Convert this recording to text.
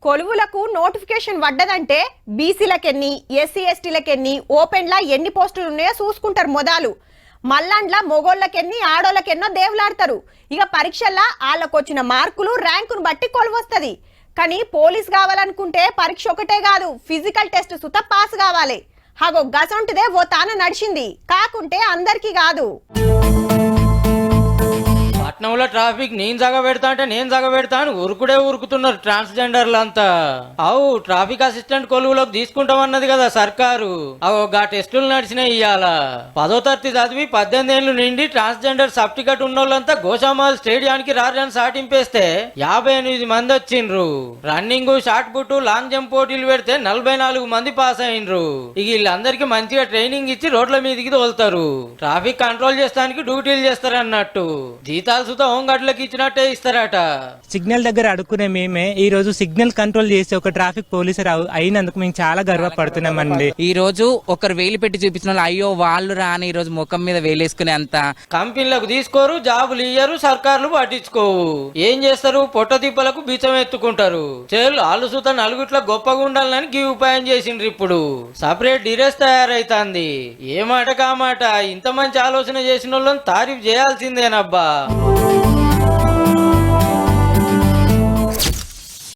కొలువులకు notification పడ్డదంటే బీసీలకెన్ని SC ఎస్టీలకెన్ని ఓపెన్లా ఎన్ని పోస్టులు ఉన్నాయో చూసుకుంటారు మొదలు. మల్లాండ్ల మొగోళ్ళకెన్ని ఆడోళ్ళకెన్నో దేవులాడతారు. ఇక పరీక్షల్లో వాళ్ళకొచ్చిన మార్కులు ర్యాంకును బట్టి కొలువొస్తుంది. కానీ పోలీస్ కావాలనుకుంటే పరీక్ష ఒకటే కాదు, ఫిజికల్ టెస్ట్ సుత పాస్ కావాలి. హాగో గసంటిదే ఓ తాన నడిచింది, కాకుంటే అందరికీ కాదు. పట్నంలో ట్రాఫిక్ నేను జగ పెడతా అంటే నేను జగ పెడతా అని ఉరుకుడే ఉరుకుతున్నారు ట్రాన్స్జెండర్లు అంతా. అవు ట్రాఫిక్ అసిస్టెంట్ కొలువులోకి తీసుకుంటామన్నది కదా సర్కారు. అవు గా టెస్టులు నడిచినాయి ఇయ్యాల. 10వ తరగతి చదివి 18 ఏళ్ళు నిండి ట్రాన్స్జెండర్ సర్టిఫికెట్ ఉన్నోళ్ళంతా గోషామాల్ స్టేడియానికి రారని సాటింపేస్తే 58 మంది వచ్చిండ్రు. Running, shot put, long jump పోటీలు పెడితే 44 మంది పాస్ అయినరు. ఇక వీళ్ళందరికీ మంచిగా ట్రైనింగ్ ఇచ్చి రోడ్ల మీదకి తోలుతారు. ట్రాఫిక్ కంట్రోల్ చేస్తానికి డ్యూటీలు చేస్తారు అన్నట్టు. జీతాలు సుతా హోంగార్డులకు ఇచ్చినట్టే ఇస్తారట. సిగ్నల్ దగ్గర అడుక్కునే మేమే ఈ రోజు సిగ్నల్ కంట్రోల్ చేసి ఒక ట్రాఫిక్ పోలీసర్ అయినందుకు మేము చాలా గర్వపడుతున్నామండి. ఈ రోజు ఒకరు వేలు పెట్టి చూపించిన వాళ్ళు అయ్యో వాళ్ళు రాని ఈ రోజు ముఖం మీద వేలేసుకునే అంత. కంపెనీలకు తీసుకోరు, జాబులు ఇయ్యరు, సర్కార్లు పట్టించుకోవు. ఏం చేస్తారు? పొట్ట తిప్పలకు బిచ్చం ఎత్తుకుంటారు. చేలు ఆలు సుత నలుగుట్ల గొప్పగా ఉండాలని గీ ఉపాయం చేసిండ్రు. ఇప్పుడు సపరేట్ డిరెస్ తయారైతాంది. ఏ మాట కామాట ఇంత మంచి ఆలోచన చేసిన వాళ్ళని తారీఫ్ చేయాల్సిందేనబ్బా.